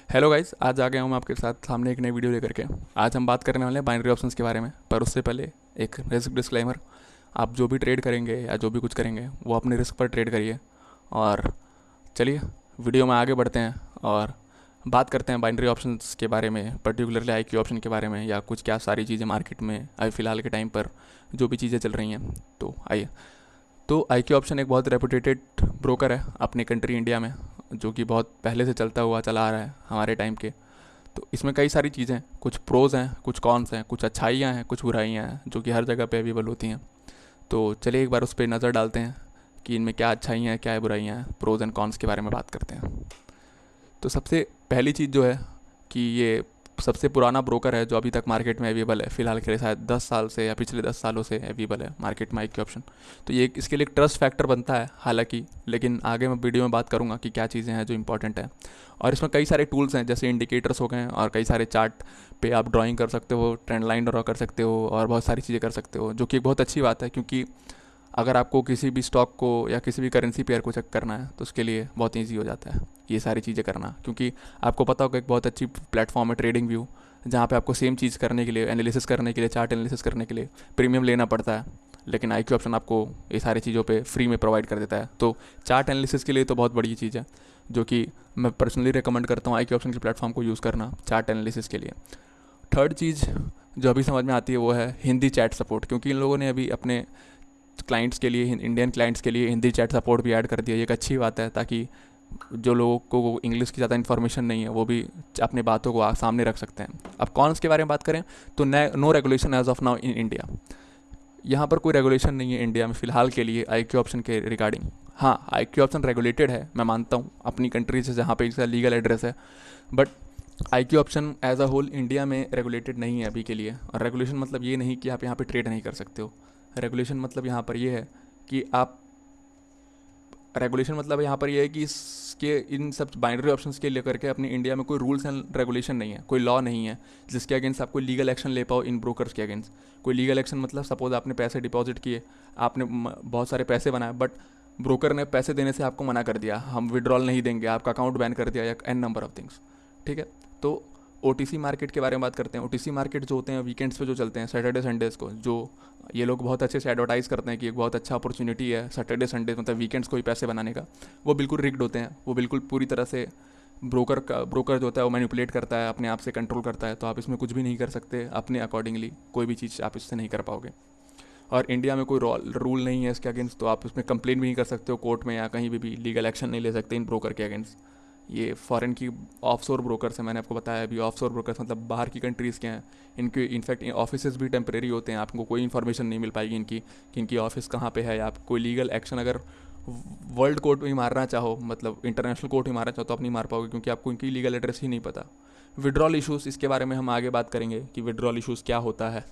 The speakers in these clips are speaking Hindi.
हेलो गाइस, आज आ गया हूँ मैं आपके साथ सामने एक नई वीडियो लेकर के। आज हम बात करने वाले हैं बाइनरी ऑप्शंस के बारे में, पर उससे पहले एक रिस्क डिस्क्लेमर। आप जो भी ट्रेड करेंगे या जो भी कुछ करेंगे वो अपने रिस्क पर ट्रेड करिए। और चलिए वीडियो में आगे बढ़ते हैं और बात करते हैं बाइनरी ऑप्शंस के बारे में, पर्टिकुलरली IQ ऑप्शन के बारे में, या कुछ क्या सारी चीज़ें मार्केट में अभी फ़िलहाल के टाइम पर जो भी चीज़ें चल रही हैं। तो आइए। तो IQ ऑप्शन एक बहुत रेपुटेटेड ब्रोकर है अपनी कंट्री इंडिया में, जो कि बहुत पहले से चलता हुआ चला आ रहा है हमारे टाइम के। तो इसमें कई सारी चीज़ें हैं, कुछ प्रोज हैं, कुछ कॉन्स हैं, कुछ अच्छाइयाँ हैं, कुछ बुराइयाँ हैं, जो कि हर जगह पे अवेलेबल होती हैं। तो चलिए एक बार उस पर नज़र डालते हैं कि इनमें क्या अच्छाइयाँ हैं, क्या बुराइयाँ हैं, प्रोज एंड कॉन्स के बारे में बात करते हैं। तो सबसे पहली चीज़ जो है कि ये सबसे पुराना ब्रोकर है जो अभी तक मार्केट में अवेलेबल है, फ़िलहाल के लिए शायद 10 साल से या पिछले 10 सालों से अवेलेबल है मार्केट में IQ ऑप्शन। तो ये इसके लिए एक ट्रस्ट फैक्टर बनता है हालांकि, लेकिन आगे मैं वीडियो में बात करूँगा कि क्या चीज़ें हैं जो इंपॉर्टेंट है। और इसमें कई सारे टूल्स हैं, जैसे इंडिकेटर्स हो गए और कई सारे चार्ट पे आप ड्राइंग कर सकते हो, ट्रेंड लाइन ड्रॉ कर सकते हो और बहुत सारी चीज़ें कर सकते हो, जो कि एक बहुत अच्छी बात है। क्योंकि अगर आपको किसी भी स्टॉक को या किसी भी करेंसी पेयर को चेक करना है तो उसके लिए बहुत ईजी हो जाता है ये सारी चीज़ें करना। क्योंकि आपको पता होगा एक बहुत अच्छी प्लेटफॉर्म है ट्रेडिंग व्यू, जहाँ पे आपको सेम चीज़ करने के लिए, एनालिसिस करने के लिए, चार्ट एनालिसिस करने के लिए प्रीमियम लेना पड़ता है। लेकिन IQ ऑप्शन आपको ये सारी चीज़ों पे फ्री में प्रोवाइड कर देता है। तो चार्ट एनालिसिस के लिए तो बहुत बड़ी चीज़ है, जो कि मैं पर्सनली रिकमेंड करता हूँ IQ ऑप्शन के प्लेटफॉर्म को यूज़ करना चार्ट एनालिसिस के लिए। थर्ड चीज़ जो अभी समझ में आती है वो है हिंदी चैट सपोर्ट, क्योंकि इन लोगों ने अभी अपने क्लाइंट्स के लिए, इंडियन क्लाइंट्स के लिए हिंदी चैट सपोर्ट भी ऐड कर दिया। ये एक अच्छी बात है, ताकि जो लोगों को इंग्लिश की ज़्यादा इन्फॉर्मेशन नहीं है वो भी अपनी बातों को सामने रख सकते हैं। अब कॉन्स के बारे में बात करें तो no regulation as of now in India. यहाँ पर कोई रेगुलेशन नहीं है इंडिया में फ़िलहाल के लिए IQ ऑप्शन के रिगार्डिंग। हाँ, IQ ऑप्शन रेगुलेटेड है, मैं मानता हूँ, अपनी कंट्री से जहाँ पे इसका लीगल एड्रेस है। But IQ option as a whole India में रेगुलेटेड नहीं है अभी के लिए। और रेगुलेशन मतलब ये नहीं कि आप यहाँ पे ट्रेड नहीं कर सकते हो। रेगुलेशन मतलब यहाँ पर ये है कि आप रेगुलेशन मतलब यहाँ पर ये है कि इसके इन सब बाइनरी ऑप्शंस के लेकर के अपनी इंडिया में कोई रूल्स एंड रेगुलेशन नहीं है, कोई लॉ नहीं है जिसके अगेंस्ट आप कोई लीगल एक्शन ले पाओ इन ब्रोकर्स के अगेंस्ट। कोई लीगल एक्शन मतलब सपोज आपने पैसे डिपॉजिट किए, आपने बहुत सारे पैसे बनाए, बट ब्रोकर ने पैसे देने से आपको मना कर दिया, हम विड्रॉल नहीं देंगे, आपका अकाउंट बैन कर दिया, या एन नंबर ऑफ थिंग्स। ठीक है। तो OTC मार्केट के बारे में बात करते हैं। OTC मार्केट जो होते हैं वीकेंड्स पे जो चलते हैं, सैटरडे संडेज़ को, जो ये लोग बहुत अच्छे से एडवर्टाइज़ करते हैं कि एक बहुत अच्छा अपॉर्चुनिटी है सैटरडे संडे मतलब वीकेंड्स को ही पैसे बनाने का। वो बिल्कुल रिग्ड होते हैं, वो बिल्कुल पूरी तरह से ब्रोकर जो होता है वो मैनिपुलेट करता है, अपने आप से कंट्रोल करता है। तो आप इसमें कुछ भी नहीं कर सकते अपने अकॉर्डिंगली, कोई भी चीज़ आप इससे नहीं कर पाओगे। और इंडिया में कोई रूल नहीं है इसके अगेंस्ट, तो आप उसमें कंप्लेन भी नहीं कर सकते हो कोर्ट में, या कहीं भी लीगल एक्शन नहीं ले सकते इन ब्रोकर के अगेंस्ट। ये फॉरेन की ऑफशोर ब्रोकर्स हैं, मैंने आपको बताया अभी। ऑफशोर ब्रोकर्स मतलब बाहर की कंट्रीज़ के हैं। इनके इनफैक्ट ऑफिस भी टेम्परेरी होते हैं, आपको कोई इन्फॉर्मेशन नहीं मिल पाएगी इनकी कि इनकी ऑफिस कहाँ पे है, या आप कोई लीगल एक्शन अगर वर्ल्ड कोर्ट में ही मारना चाहो, मतलब इंटरनेशनल कोर्ट में मारना चाहो, तो आप नहीं मार पाओगे, क्योंकि आपको इनकी लीगल एड्रेस ही नहीं पता। विड्रॉल इशूज़, इसके बारे में हम आगे बात करेंगे कि विड्रॉल इशूज़ क्या होता है,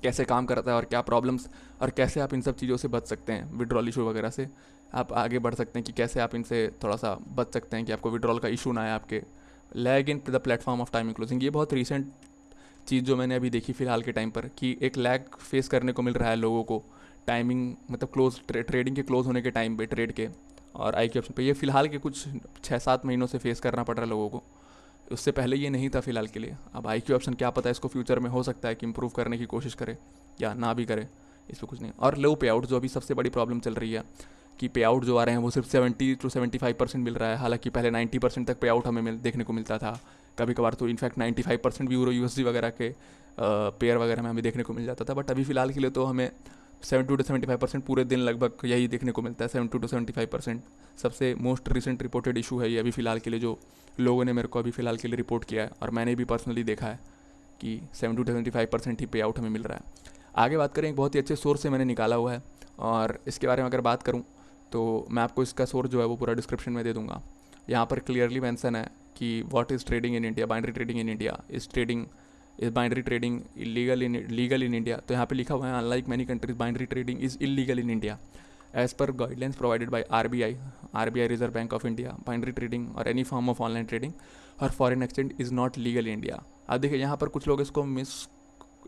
कैसे काम करता है और क्या प्रॉब्लम्स, और कैसे आप इन सब चीज़ों से बच सकते हैं, विड्रॉल इशू वगैरह से आप आगे बढ़ सकते हैं कि कैसे आप इनसे थोड़ा सा बच सकते हैं कि आपको विड्रॉल का इशू ना आए आपके। Lag in the platform of timing closing, ये बहुत रिसेंट चीज़ जो मैंने अभी देखी फ़िलहाल के टाइम पर, कि एक लैग फेस करने को मिल रहा है लोगों को टाइमिंग, मतलब ट्रेडिंग के क्लोज होने के टाइम पे ट्रेड के, और IQ ऑप्शन पे ये फ़िलहाल के कुछ 6-7 महीनों से फेस करना पड़ रहा है लोगों को। उससे पहले ये नहीं था फ़िलहाल के लिए। अब IQ ऑप्शन क्या पता है, इसको फ्यूचर में हो सकता है कि इम्प्रूव करने की कोशिश करे या ना भी करे, इस पर कुछ नहीं। और लो पे आउट जो अभी सबसे बड़ी प्रॉब्लम चल रही है, कि पे आउट जो आ रहे हैं वो सिर्फ 70 to 75% मिल रहा है, हालांकि पहले 90% तक पे आउट हमें देखने को मिलता था। कभी कभार तो इनफैक्ट 95% भी यूरो USD वगैरह के पेयर वगैरह में हमें देखने को मिल जाता था। बट अभी फ़िलहाल के लिए तो हमें 70 to 75% पूरे दिन लगभग यही देखने को मिलता है, 70 to 75%। सबसे मोस्ट रिसेंट रिपोर्टेड इशू है ये अभी फ़िलहाल के लिए, जो लोगों ने मेरे को अभी फ़िलहाल के लिए रिपोर्ट किया है, और मैंने भी पर्सनली देखा है कि 70 to 75% ही पे आउट हमें मिल रहा है। आगे बात करें, एक बहुत ही अच्छे सोर्स से मैंने निकाला हुआ है, और इसके बारे में अगर बात करूँ तो मैं आपको इसका सोर्स जो है वो पूरा डिस्क्रिप्शन में दे दूँगा। यहाँ पर क्लियरली मेंशन है कि what is trading in India, binary trading in India is binary trading legal in India. तो यहाँ पे लिखा हुआ है, unlike many countries binary trading is illegal in India as per guidelines provided by RBI Reserve Bank of India. Binary trading और any form of online trading और foreign exchange is not legal in India. अब देखिए, यहाँ पर कुछ लोग इसको मिस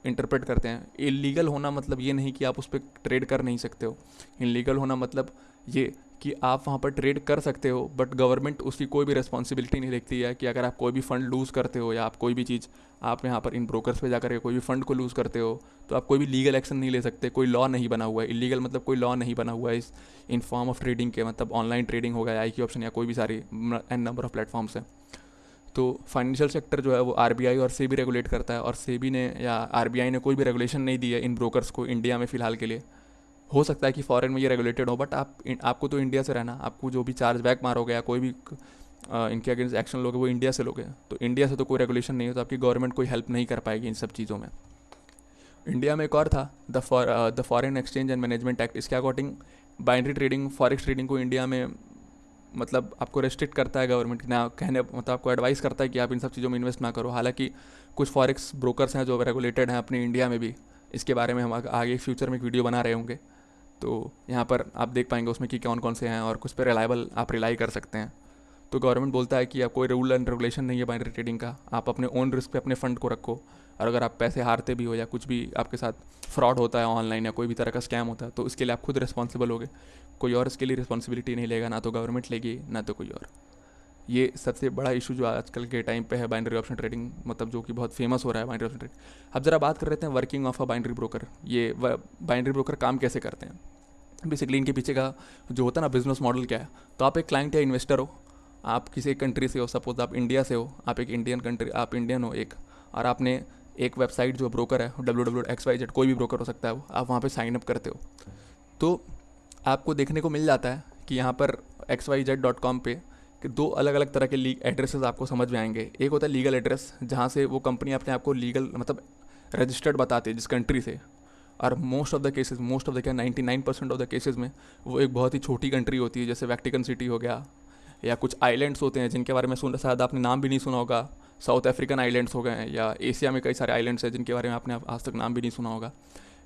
इंटरप्रेट करते हैं। इलीगल होना मतलब ये नहीं कि आप उस पर ट्रेड कर नहीं सकते हो। इलीगल होना मतलब ये कि आप वहाँ पर ट्रेड कर सकते हो, बट गवर्नमेंट उसकी कोई भी रिस्पॉन्सिबिलिटी नहीं देखती है कि अगर आप कोई भी फ़ंड लूज़ करते हो या आप कोई भी चीज़ आप यहाँ पर इन ब्रोकर्स पे जाकर के कोई भी फ़ंड को लूज़ करते हो, तो आप कोई भी लीगल एक्शन नहीं ले सकते। कोई लॉ नहीं बना हुआ है, इलीगल मतलब कोई लॉ नहीं बना हुआ है इस इन फॉर्म ऑफ ट्रेडिंग के, मतलब ऑनलाइन ट्रेडिंग हो गया, आई की ऑप्शन या कोई भी सारी एन नंबर ऑफ प्लेटफॉर्म्स हैं। तो फाइनेंशियल सेक्टर जो है वो आरबीआई और सेबी रेगुलेट करता है, और सेबी ने या आरबीआई ने कोई भी रेगुलेशन नहीं दी है इन ब्रोकर्स को इंडिया में फ़िलहाल के लिए। हो सकता है कि फॉरेन में ये रेगुलेटेड हो, बट आपको तो इंडिया से रहना, आपको जो भी चार्ज बैक मारोगे या कोई भी इनके अगेंस्ट एक्शन लोगे वो इंडिया से लोगे। तो इंडिया से तो कोई रेगुलेशन नहीं है, तो आपकी गवर्नमेंट कोई हेल्प नहीं कर पाएगी इन सब चीज़ों में। इंडिया में एक और था the foreign exchange and management act. इसके according binary trading, forex trading को इंडिया में मतलब आपको रेस्ट्रिक्ट करता है गवर्नमेंट ना, कहने मतलब आपको एडवाइस करता है कि आप इन सब चीज़ों में इन्वेस्ट ना करो। हालांकि कुछ फॉरेक्स ब्रोकर्स हैं जो रेगुलेटेड हैं अपने इंडिया में भी। इसके बारे में हम आगे फ्यूचर में एक वीडियो बना रहे होंगे, तो यहाँ पर आप देख पाएंगे उसमें कि कौन कौन से हैं और कुछ पे रिलायबल आप रिलाई कर सकते हैं। तो गवर्नमेंट बोलता है कि अब कोई रूल एंड रेगुलेशन नहीं है बाइनरी ट्रेडिंग का, आप अपने ओन रिस्क पे अपने फ़ंड को रखो, और अगर आप पैसे हारते भी हो या कुछ भी आपके साथ फ्रॉड होता है ऑनलाइन या कोई भी तरह का स्कैम होता है, तो इसके लिए आप खुद रिस्पॉन्सिबल होगे। कोई और इसके लिए रिस्पॉन्सिबिलिटी नहीं लेगा, ना तो गवर्नमेंट लेगी ना तो कोई और। ये सबसे बड़ा इशू जो आजकल के टाइम पे है बाइनरी ऑप्शन ट्रेडिंग, मतलब जो कि बहुत फेमस हो रहा है बाइनरी ऑप्शन ट्रेडिंग। अब जरा बात कर रहे हैं working of a binary broker. ये बाइनरी ब्रोकर काम कैसे करते हैं, बेसिकली इनके पीछे का जो होता है ना बिजनेस मॉडल क्या है। तो आप एक क्लाइंट या इन्वेस्टर हो, आप किसी एक कंट्री से हो, सपोज आप इंडिया से हो, आप एक इंडियन कंट्री, आप इंडियन हो एक, और आपने एक वेबसाइट जो ब्रोकर है www.xyz, कोई भी ब्रोकर हो सकता है वो, आप वहाँ पे साइन अप करते हो। तो आपको देखने को मिल जाता है कि यहाँ पर xyz.com पे कि दो अलग अलग तरह के एड्रेसेस आपको समझ में आएंगे। एक होता है लीगल एड्रेस, जहाँ से वो कंपनी अपने आप को लीगल मतलब रजिस्टर्ड बताते हैं जिस कंट्री से, और most of the cases, most of the क्या 99% ऑफ द केसेस में वो एक बहुत ही छोटी कंट्री होती है, जैसे वैटिकन सिटी हो गया, या कुछ आइलैंड्स होते हैं जिनके बारे में सुन शायद आपने नाम भी नहीं सुना होगा। साउथ अफ्रीकन आइलैंड्स हो गए, या एशिया में कई सारे आइलैंड्स हैं जिनके बारे में आपने आज तक नाम भी नहीं सुना होगा।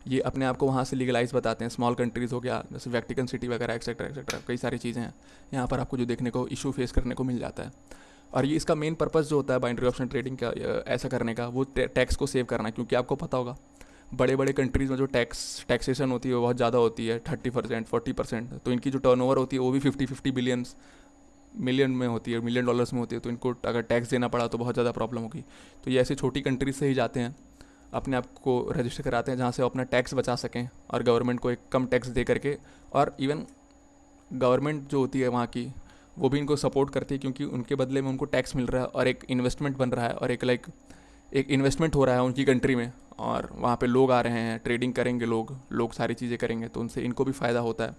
ये अपने आप को वहाँ से लीगलाइज बताते हैं। स्मॉल कंट्रीज़ हो गया जैसे वैटिकन सिटी वगैरह एक्सेट्रा एक्सेट्रा, कई सारी चीज़ें हैं यहाँ पर आपको जो देखने को इशू फेस करने को मिल जाता है। और ये इसका मेन पर्पस जो होता है बाइनरी ऑप्शन ट्रेडिंग का ऐसा करने का, वो टैक्स को सेव करना है। क्योंकि आपको पता होगा बड़े बड़े कंट्रीज़ में जो टैक्सेशन होती है वो बहुत ज़्यादा होती है, 30% 40%। तो इनकी जो टर्नओवर होती है वो भी 50-50 बिलियंस मिलियन में होती है, मिलियन डॉलर्स में होती है। तो इनको अगर टैक्स देना पड़ा तो बहुत ज़्यादा प्रॉब्लम होगी। तो ये ऐसी छोटी कंट्रीज से ही जाते हैं, अपने आप को रजिस्टर कराते हैं जहाँ से वो अपना टैक्स बचा सकें और गवर्नमेंट को एक कम टैक्स दे करके। और इवन गवर्नमेंट जो होती है वहाँ की, वो भी इनको सपोर्ट करती है क्योंकि उनके बदले में उनको टैक्स मिल रहा है और एक इन्वेस्टमेंट बन रहा है, और एक इन्वेस्टमेंट हो रहा है उनकी कंट्री में, और वहाँ पे लोग आ रहे हैं, ट्रेडिंग करेंगे लोग सारी चीज़ें करेंगे, तो उनसे इनको भी फ़ायदा होता है।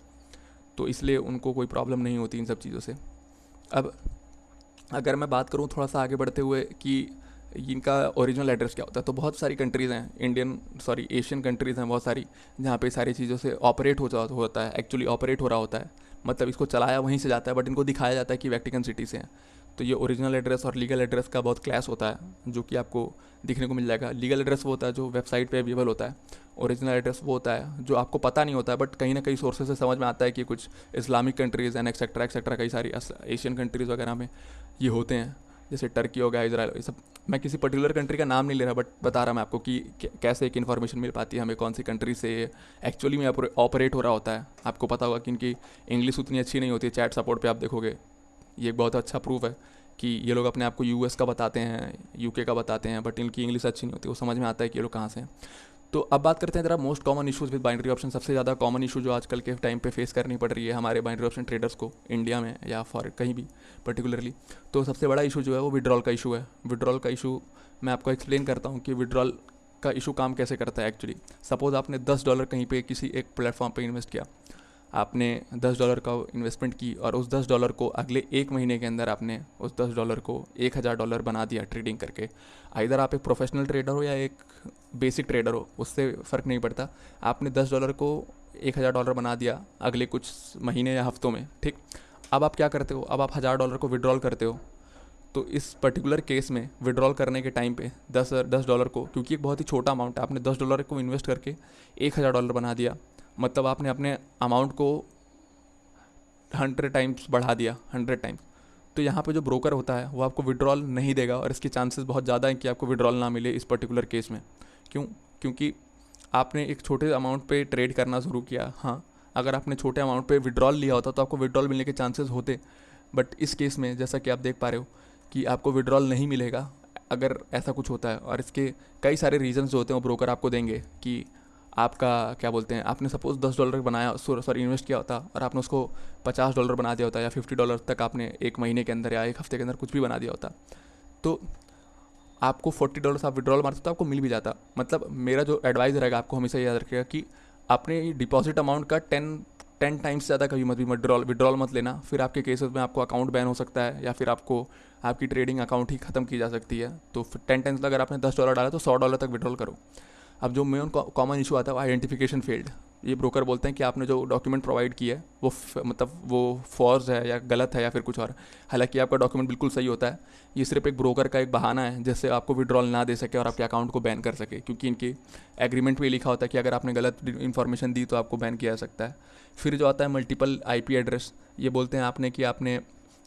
तो इसलिए उनको कोई प्रॉब्लम नहीं होती इन सब चीज़ों से। अब अगर मैं बात करूँ थोड़ा सा आगे बढ़ते हुए कि इनका ओरिजिनल एड्रेस क्या होता है, तो बहुत सारी कंट्रीज़ हैं, एशियन कंट्रीज़ हैं बहुत सारी, जहाँ पे सारी चीज़ों से ऑपरेट होता है, एक्चुअली ऑपरेट हो रहा होता है, मतलब इसको चलाया वहीं से जाता है, बट इनको दिखाया जाता है कि वैटिकन सिटी से हैं। तो ये ओरिजिनल एड्रेस और लीगल एड्रेस का बहुत क्लैश होता है, जो कि आपको दिखने को मिल जाएगा। लीगल एड्रेस वो होता है जो वेबसाइट पे अवेलेबल होता है, ओरिजिनल एड्रेस वो होता है जो आपको पता नहीं होता है, बट कहीं ना कहीं सोर्सेज से समझ में आता है कि कुछ Islamic countries and etcetera etcetera, कई सारी एशियन कंट्रीज़ वगैरह में ये होते हैं, जैसे टर्की हो गया, इजराइल, ये सब। मैं किसी पर्टिकुलर कंट्री का नाम नहीं ले रहा, बट बता रहा मैं आपको कि कैसे एक इन्फॉर्मेशन मिल पाती है हमें कौन सी कंट्री से एक्चुअली में ऑपरेट हो रहा होता है। आपको पता होगा कि इनकी इंग्लिश उतनी अच्छी नहीं होती है, चैट सपोर्ट पे आप देखोगे, ये एक बहुत अच्छा प्रूफ है कि ये लोग अपने आप को यूएस का बताते हैं, यूके का बताते हैं, बट इनकी इंग्लिश अच्छी नहीं होती, वो समझ में आता है कि ये लोग कहाँ से हैं। तो अब बात करते हैं जरा most common issues with binary option. सबसे ज़्यादा कॉमन इशू जो आजकल के टाइम पे फेस करनी पड़ रही है हमारे बाइनरी ऑप्शन ट्रेडर्स को इंडिया में या फॉर कहीं भी पर्टिकुलरली, तो सबसे बड़ा इशू जो है वो विड्रॉल का इशू है। विड्रॉल का इशू मैं आपको एक्सप्लेन करता हूँ कि विड्रॉल का इशू काम कैसे करता है एक्चुअली। सपोज़ आपने $10 कहीं पे किसी एक प्लेटफॉर्म पे इन्वेस्ट किया, आपने $10 का इन्वेस्टमेंट की, और उस $10 को अगले 1 महीने के अंदर आपने उस $10 को $1000 बना दिया ट्रेडिंग करके। आइदर आप एक प्रोफेशनल ट्रेडर हो या एक बेसिक ट्रेडर हो, उससे फ़र्क नहीं पड़ता। आपने $10 को $1000 बना दिया अगले कुछ महीने या हफ्तों में, ठीक। अब आप क्या करते हो, अब आप $1000 को विड्रॉल करते हो। तो इस पर्टिकुलर केस में विड्रॉल करने के टाइम पे $10 को, क्योंकि एक बहुत ही छोटा अमाउंट है, आपने $10 को इन्वेस्ट करके $1000 बना दिया, मतलब आपने अपने अमाउंट को 100 टाइम्स बढ़ा दिया, 100 टाइम्स। तो यहाँ पे जो ब्रोकर होता है वो आपको विड्रॉल नहीं देगा, और इसके चांसेस बहुत ज़्यादा हैं कि आपको विड्रॉल ना मिले इस पर्टिकुलर केस में। क्योंकि आपने एक छोटे अमाउंट पे ट्रेड करना शुरू किया, हाँ, अगर आपने छोटे अमाउंट पे विड्रॉल लिया होता तो आपको विड्रॉल मिलने के चांसेस होते, बट इस केस में जैसा कि आप देख पा रहे हो कि आपको विड्रॉल नहीं मिलेगा अगर ऐसा कुछ होता है। और इसके कई सारे रीजंस जो होते हैं वो ब्रोकर आपको देंगे कि आपका क्या बोलते हैं, आपने सपोज $10 बनाया, सॉरी इन्वेस्ट किया होता और आपने उसको $50 बना दिया होता या $50 तक आपने एक महीने के अंदर या एक हफ्ते के अंदर कुछ भी बना दिया होता, तो आपको $40 आप विड्रॉल मारते तो आपको मिल भी जाता। मतलब मेरा जो एडवाइस रहेगा आपको हमेशा याद रखिएगा कि अपने डिपॉजिट अमाउंट का 10 टाइम्स ज़्यादा कभी मत भी विड्रॉल मत लेना। फिर आपके केसेस में आपको अकाउंट बैन हो सकता है या फिर आपको आपकी ट्रेडिंग अकाउंट ही ख़त्म की जा सकती है। तो 10 टाइम्स अगर आपने $10 डाला तो $100 तक विड्रॉल करो। अब जो मेन कॉमन इशू आता है वो आइडेंटिफिकेशन फेल्ड। ये ब्रोकर बोलते हैं कि आपने जो डॉक्यूमेंट प्रोवाइड किया है वो मतलब वो फॉर्ज है या गलत है या फिर कुछ और। हालांकि आपका डॉक्यूमेंट बिल्कुल सही होता है, ये सिर्फ एक ब्रोकर का एक बहाना है जिससे आपको विड्रॉल ना दे सके और आपके अकाउंट को बैन कर सके, क्योंकि इनके एग्रीमेंट में लिखा होता है कि अगर आपने गलत इन्फॉर्मेशन दी तो आपको बैन किया जा सकता है। फिर जो आता है मल्टीपल IP एड्रेस, ये बोलते हैं आपने कि आपने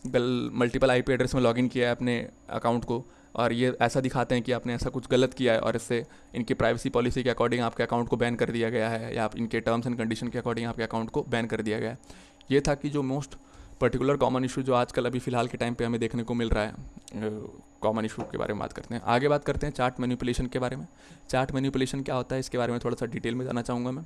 मल्टीपल IP एड्रेस में लॉगिन किया है अपने अकाउंट को और ये ऐसा दिखाते हैं कि आपने ऐसा कुछ गलत किया है और इससे इनकी प्राइवेसी पॉलिसी के अकॉर्डिंग आपके अकाउंट को बैन कर दिया गया है या आप इनके टर्म्स एंड कंडीशन के अकॉर्डिंग आपके अकाउंट को बैन कर दिया गया है। ये था कि जो मोस्ट पर्टिकुलर कॉमन इशू जो आजकल अभी फ़िलहाल के टाइम पे हमें देखने को मिल रहा है, कॉमन इशू के बारे में बात करते हैं। आगे बात करते हैं चार्ट मैनिपुलेशन के बारे में। चार्ट मैनिपुलेशन क्या होता है इसके बारे में थोड़ा सा डिटेल में जानना चाहूँगा मैं।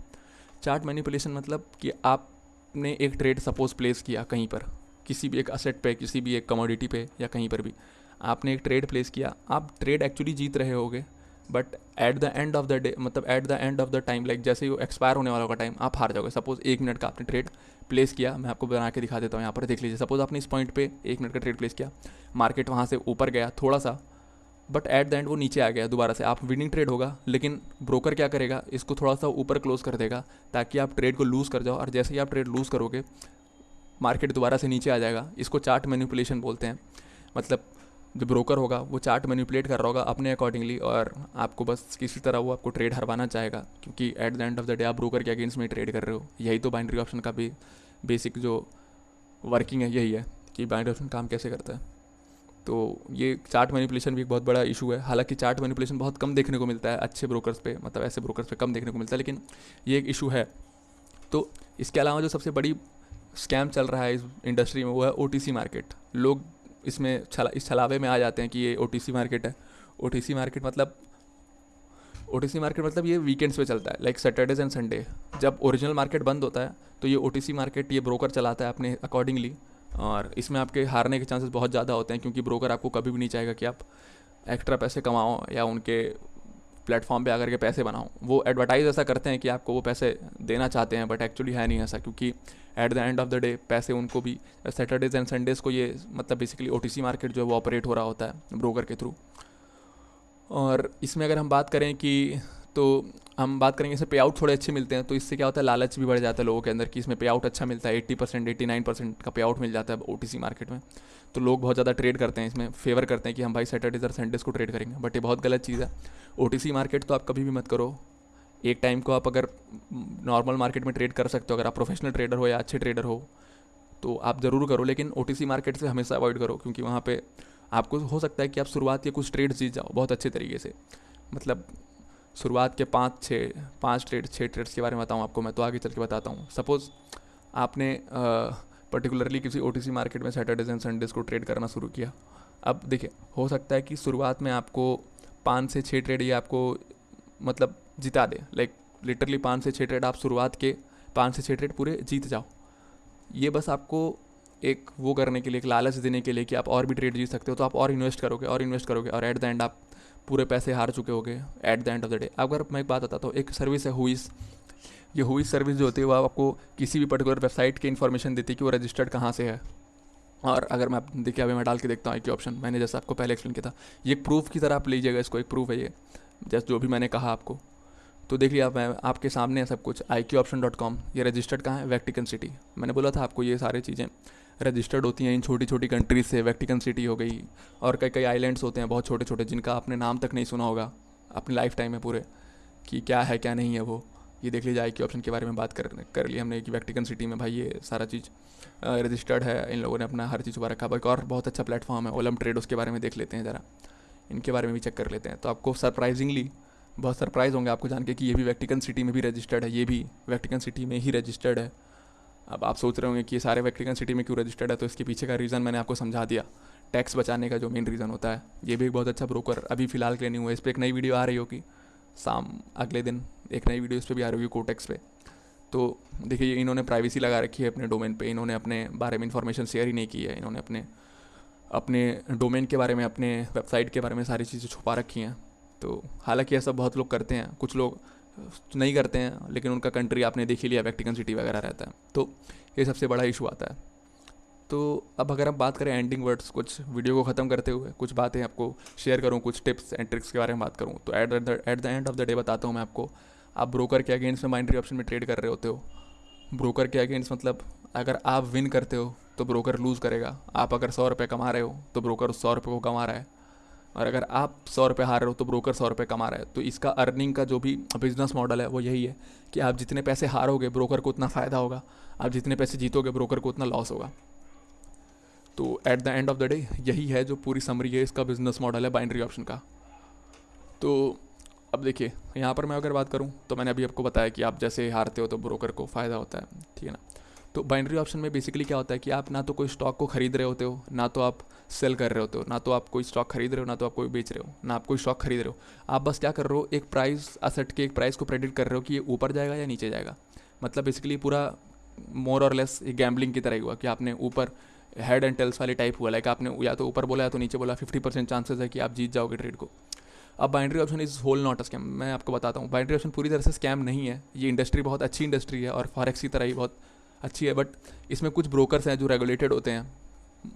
चार्ट मैनिपुलेशन मतलब कि आपने एक ट्रेड सपोज प्लेस किया कहीं पर, किसी भी एक असेट पे, किसी भी एक कमोडिटी पे या कहीं पर भी आपने एक ट्रेड प्लेस किया। आप ट्रेड एक्चुअली जीत रहे होगे but at the end of the day, मतलब at the end of the time, like जैसे ही वो एक्सपायर होने वाला होगा टाइम, आप हार जाओगे। सपोज 1 मिनट का आपने ट्रेड प्लेस किया, मैं आपको बना के दिखा देता हूँ, यहाँ पर देख लीजिए। सपोज आपने इस पॉइंट पे 1 मिनट का ट्रेड प्लेस किया, मार्केट वहाँ से ऊपर गया थोड़ा सा, बट एट द एंड वो नीचे आ गया दोबारा से। आप विनिंग ट्रेड होगा, लेकिन ब्रोकर क्या करेगा, इसको थोड़ा सा ऊपर क्लोज कर देगा ताकि आप ट्रेड को लूज़ कर जाओ, और जैसे ही आप ट्रेड लूज़ करोगे मार्केट दोबारा से नीचे आ जाएगा। इसको चार्ट मैनिपुलेशन बोलते हैं। मतलब जो ब्रोकर होगा वो चार्ट मैनिपुलेट कर रहा होगा अपने अकॉर्डिंगली और आपको बस किसी तरह वो आपको ट्रेड हरवाना चाहेगा, क्योंकि eight the end of the day आप ब्रोकर के अगेंस्ट में ट्रेड कर रहे हो। यही तो बाइनरी ऑप्शन का भी बेसिक जो वर्किंग है यही है कि बाइनरी ऑप्शन काम कैसे करता है। तो ये चार्ट मैनिपुलेशन भी एक बहुत बड़ा इशू है। हालांकि चार्ट मैनिपुलेशन बहुत कम देखने को मिलता है अच्छे ब्रोकर्स पे, मतलब ऐसे ब्रोकर्स पे कम देखने को मिलता है, लेकिन ये एक इशू है। तो इसके अलावा जो सबसे बड़ी स्कैम चल रहा है इस इंडस्ट्री में वो है OTC मार्केट। लोग इसमें इस छलावे में आ जाते हैं कि ये OTC मार्केट है। OTC मार्केट मतलब ये वीकेंड्स पे चलता है, लाइक सैटरडेज एंड संडे। जब ओरिजिनल मार्केट बंद होता है तो ये OTC मार्केट ये ब्रोकर चलाता है अपने अकॉर्डिंगली, और इसमें आपके हारने के चांसेस बहुत ज़्यादा होते हैं, क्योंकि ब्रोकर आपको कभी भी नहीं चाहेगा कि आप एक्स्ट्रा पैसे कमाओ या उनके प्लेटफॉर्म पे आकर के पैसे बनाओ। वो एडवर्टाइज ऐसा करते हैं कि आपको वो पैसे देना चाहते हैं, बट एक्चुअली है नहीं ऐसा, क्योंकि eight the end of the day पैसे उनको भी सैटरडेज एंड संडेज़ को ये मतलब बेसिकली OTC मार्केट जो है वो ऑपरेट हो रहा होता है ब्रोकर के थ्रू। और इसमें अगर हम बात करें कि तो हम बात करेंगे इसमें पे आउट थोड़े अच्छे मिलते हैं, तो इससे क्या होता है लालच भी बढ़ जाता है लोगों के अंदर कि इसमें पे आउट अच्छा मिलता है। 80% 89% का पे आउट मिल जाता है OTC मार्केट में। तो लोग बहुत ज़्यादा ट्रेड करते हैं, इसमें फेवर करते हैं कि हम भाई सैटरडेज और संडेज़ को ट्रेड करेंगे, बट ये बहुत गलत चीज़ है। OTC मार्केट तो आप कभी भी मत करो। एक टाइम को आप अगर नॉर्मल मार्केट में ट्रेड कर सकते हो, अगर आप प्रोफेशनल ट्रेडर हो या अच्छे ट्रेडर हो तो आप ज़रूर करो, लेकिन OTC मार्केट से हमेशा अवॉइड करो, क्योंकि वहाँ पे आपको हो सकता है कि आप शुरुआत के कुछ ट्रेड्स जीत जाओ बहुत अच्छे तरीके से। मतलब शुरुआत के 6 ट्रेड्स के बारे में बताऊँ आपको मैं, तो आगे चल के बताता हूँ। सपोज़ आपने पर्टिकुलरली किसी OTC मार्केट में सैटरडेज एंड संडेज़ को ट्रेड करना शुरू किया। अब देखिए, हो सकता है कि शुरुआत में आपको 5 से 6 ट्रेड ये आपको मतलब जिता दे, लाइक लिटरली 5 से 6 ट्रेड आप शुरुआत के 5 से 6 ट्रेड पूरे जीत जाओ। ये बस आपको एक वो करने के लिए, एक लालच देने के लिए कि आप और भी ट्रेड जीत सकते हो, तो आप और इन्वेस्ट करोगे और एट द एंड आप पूरे पैसे हार चुके होगे eight the end of the day. अगर मैं एक बात बताता हूँ, एक सर्विस है हुईस। ये हुईस सर्विस जो होती है वो आपको किसी भी पर्टिकुलर वेबसाइट की इन्फॉर्मेशन देती है कि वो रजिस्टर्ड कहाँ से है। और अगर मैं देखिए अभी मैं डाल के देखता हूँ एक ऑप्शन, मैंने जैसे आपको पहले एक्सप्लेन किया था, ये एक प्रूफ की तरह आप लीजिएगा इसको, एक प्रूफ है ये, जैसे जो भी मैंने कहा आपको। तो देखिए आप, मैं आपके सामने है सब कुछ। iqoption.com ये रजिस्टर्ड कहाँ है, वेटिकन सिटी। मैंने बोला था आपको ये सारी चीज़ें रजिस्टर्ड होती हैं इन छोटी छोटी कंट्रीज से। वेटिकन सिटी हो गई, और कई कई आइलैंड्स होते हैं बहुत छोटे छोटे जिनका आपने नाम तक नहीं सुना होगा अपनी लाइफ टाइम में पूरे, कि क्या है क्या नहीं है वो। ये देख लीजिए iqoption के बारे में बात कर ली हमने कि वेटिकन सिटी में भाई ये सारा चीज़ रजिस्टर्ड है, इन लोगों ने अपना हर चीज़ छुपा रखा है। एक और बहुत अच्छा प्लेटफॉर्म है ओलम ट्रेड, उसके बारे में देख लेते हैं ज़रा, इनके बारे में भी चेक कर लेते हैं। तो आपको सरप्राइजिंगली बहुत सरप्राइज़ होंगे आपको जान के कि ये भी वेटिकन सिटी में भी रजिस्टर्ड है, ये भी वेटिकन सिटी में ही रजिस्टर्ड है। अब आप सोच रहे होंगे कि ये सारे वेटिकन सिटी में क्यों रजिस्टर्ड है, तो इसके पीछे का रीज़न मैंने आपको समझा दिया। टैक्स बचाने का जो मेन रीज़न होता है। ये भी एक बहुत अच्छा ब्रोकर अभी फ़िलहाल के लिए नहीं हुआ। इस पर एक नई वीडियो आ रही होगी शाम अगले दिन, एक नई वीडियो इस पर भी आ रही होगी कोटेक्स पे। तो देखिए इन्होंने प्राइवेसी लगा रखी है अपने डोमेन पे, इन्होंने अपने बारे में इंफॉर्मेशन शेयर ही नहीं की है, इन्होंने अपने अपने डोमेन के बारे में, अपने वेबसाइट के बारे में सारी चीज़ें छुपा रखी हैं। तो हालांकि ऐसा बहुत लोग करते हैं, कुछ लोग नहीं करते हैं, लेकिन उनका कंट्री आपने देख ही लिया, वेटिकन सिटी वगैरह रहता है। तो ये सबसे बड़ा इशू आता है। तो अब अगर हम बात करें एंडिंग वर्ड्स, कुछ वीडियो को ख़त्म करते हुए कुछ बातें आपको शेयर करूँ, कुछ टिप्स एंड ट्रिक्स के बारे में बात करूँ, तो eight the end of the day बताता हूँ मैं आपको। आप ब्रोकर के अगेंस्ट में बाइनरी ऑप्शन में ट्रेड कर रहे होते हो। ब्रोकर के अगेंस्ट मतलब अगर आप विन करते हो तो ब्रोकर लूज़ करेगा। आप अगर 100 रुपये कमा रहे हो तो ब्रोकर उस 100 रुपये को कमा रहा है, और अगर आप 100 रुपये हार रहे हो तो ब्रोकर 100 रुपये कमा रहा है। तो इसका अर्निंग का जो भी बिजनेस मॉडल है वो यही है कि आप जितने पैसे हारोगे ब्रोकर को उतना फ़ायदा होगा, आप जितने पैसे जीतोगे ब्रोकर को उतना लॉस होगा। तो eight the end of the day यही है जो पूरी समरी है इसका बिजनेस मॉडल है बाइनरी ऑप्शन का। तो अब देखिए यहाँ पर मैं अगर बात करूँ तो मैंने अभी आपको बताया कि आप जैसे हारते हो तो ब्रोकर को फ़ायदा होता है, ठीक है ना। तो बाइनरी ऑप्शन में बेसिकली क्या होता है कि आप ना तो कोई स्टॉक को खरीद रहे होते हो, ना तो आप सेल कर रहे होते हो, ना तो आप कोई स्टॉक खरीद रहे हो, ना तो आप कोई बेच रहे हो, ना आप कोई स्टॉक खरीद रहे हो। आप बस क्या कर रहे हो, एक प्राइस असेट के एक प्राइस को प्रेडिक्ट कर रहे हो कि ये ऊपर जाएगा या नीचे जाएगा। मतलब बेसिकली पूरा मोर और लेस गैम्बलिंग की तरह ही हुआ कि आपने ऊपर हेड एंड टेल्स वाली टाइप हुआ, लाइक आपने या तो ऊपर बोला या तो नीचे बोला, 50% चांसेस है कि आप जीत जाओगे ट्रेड को। अब binary option is whole not a scam. मैं आपको बताता हूँ, बाइनरी ऑप्शन पूरी तरह से स्कैम नहीं है। ये इंडस्ट्री बहुत अच्छी इंडस्ट्री है और फॉरेक्स की तरह ही बहुत अच्छी है, बट इसमें कुछ ब्रोकर्स हैं जो रेगुलेटेड होते हैं,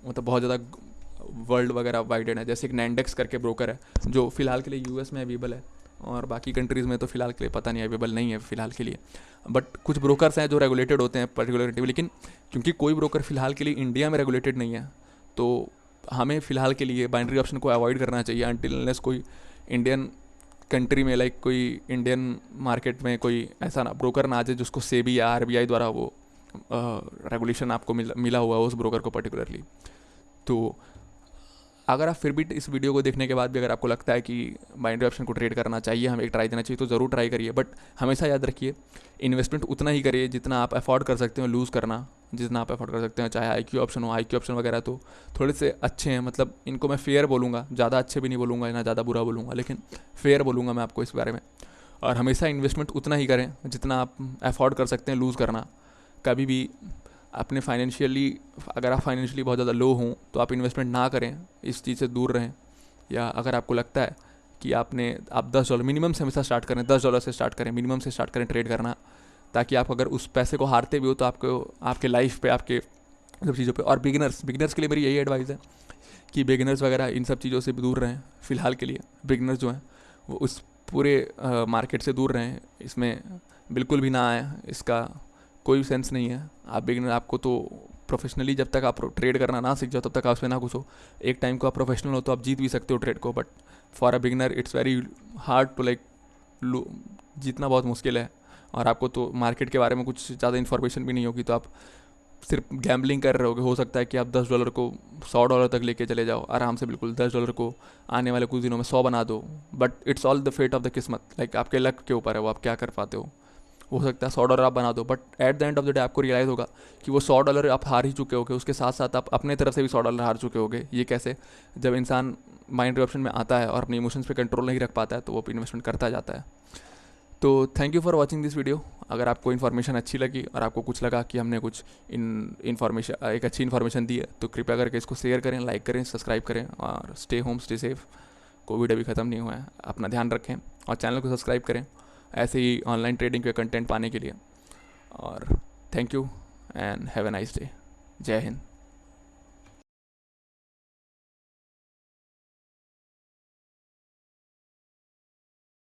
मतलब बहुत ज़्यादा वर्ल्ड वगैरह वाइडेड है। जैसे एक नैंडेक्स करके ब्रोकर है जो फ़िलहाल के लिए यूएस में अवेलेबल है, और बाकी कंट्रीज़ में तो फ़िलहाल के लिए पता नहीं, अवेलेबल नहीं है फ़िलहाल के लिए। बट कुछ ब्रोकर्स हैं जो रेगुलेटेड होते हैं पर्टिकुलर, लेकिन क्योंकि कोई ब्रोकर फ़िलहाल के लिए इंडिया में रेगुलेटेड नहीं है, तो हमें फ़िलहाल के लिए बाइनरी ऑप्शन को अवॉइड करना चाहिए अनटिल अनलेस कोई इंडियन कंट्री में, लाइक कोई इंडियन मार्केट में कोई ऐसा ना ब्रोकर ना आ जाए जिसको सेबी या आरबीआई द्वारा वो रेगुलेशन आपको मिला हुआ है उस ब्रोकर को पर्टिकुलरली। तो अगर आप फिर भी इस वीडियो को देखने के बाद भी अगर आपको लगता है कि बाइनरी ऑप्शन को ट्रेड करना चाहिए, हमें एक ट्राई देना चाहिए, तो ज़रूर ट्राई करिए। बट हमेशा याद रखिए, इन्वेस्टमेंट उतना ही करिए जितना आप अफोर्ड कर सकते हो लूज़ करना, जितना आप अफोर्ड कर सकते हैं। चाहे आईक्यू ऑप्शन हो, आईक्यू ऑप्शन वगैरह तो थोड़े से अच्छे हैं, मतलब इनको मैं फेयर बोलूँगा, ज़्यादा अच्छे भी नहीं बोलूँगा ना ज़्यादा बुरा बोलूँगा, लेकिन फेयर बोलूँगा मैं आपको इस बारे में। और हमेशा इन्वेस्टमेंट उतना ही करें जितना आप अफोर्ड कर सकते हैं लूज़ करना। कभी भी अपने फाइनेंशियली, अगर आप फाइनेंशियली बहुत ज़्यादा लो हों तो आप इन्वेस्टमेंट ना करें, इस चीज़ से दूर रहें। या अगर आपको लगता है कि आप $10 मिनिमम से हमेशा स्टार्ट करें, $10 से स्टार्ट करें, मिनिमम से स्टार्ट करें ट्रेड करना, ताकि आप अगर उस पैसे को हारते भी हो तो आपको आपके लाइफ पे, आपके सब चीज़ों पे। और बिगिनर्स के लिए मेरी यही एडवाइस है कि बिगिनर्स वगैरह इन सब चीज़ों से दूर रहें। फ़िलहाल के लिए बिगिनर्स जो हैं वो उस पूरे मार्केट से दूर रहें, इसमें बिल्कुल भी ना आए, इसका कोई सेंस नहीं है। आप बिगिनर, आपको तो प्रोफेशनली जब तक आप ट्रेड करना ना सीख जाओ तब तक आप उसमें ना घुसो। एक टाइम को आप प्रोफेशनल हो तो आप जीत भी सकते हो ट्रेड को, but for a beginner it's very hard to like जीतना बहुत मुश्किल है। और आपको तो मार्केट के बारे में कुछ ज़्यादा इन्फॉर्मेशन भी नहीं होगी, तो आप सिर्फ गैम्बलिंग कर रहे होगे। हो सकता है कि आप $10 को $100 तक लेके चले जाओ आराम से, बिल्कुल $10 को आने वाले कुछ दिनों में 100 बना दो, but it's all the fate of the किस्मत, लाइक आपके लक के ऊपर है वो आप क्या कर पाते हो सकता है $100 आप बना दो, but at the end of the day आपको रियलाइज़ होगा कि वो $100 आप हार ही चुके होगे, उसके साथ साथ आप अपने तरफ से भी $100 हार चुके होगे। ये कैसे? जब इंसान बाइनरी ऑप्शन में आता है और अपने इमोशंस पे कंट्रोल नहीं रख पाता है तो वो इन्वेस्टमेंट करता जाता है। तो thank you for watching this video. अगर आपको इन्फॉर्मेशन अच्छी लगी और आपको कुछ लगा कि हमने कुछ इन्फॉर्मेशन एक अच्छी इन्फॉर्मेशन दी है, तो कृपया करके इसको शेयर करें, लाइक करें, सब्सक्राइब करें, और stay home stay safe. Covid अभी ख़त्म नहीं हुआ है, अपना ध्यान रखें और चैनल को सब्सक्राइब करें ऐसे ही ऑनलाइन ट्रेडिंग के कंटेंट पाने के लिए। और thank you and have a nice day. जय हिंद।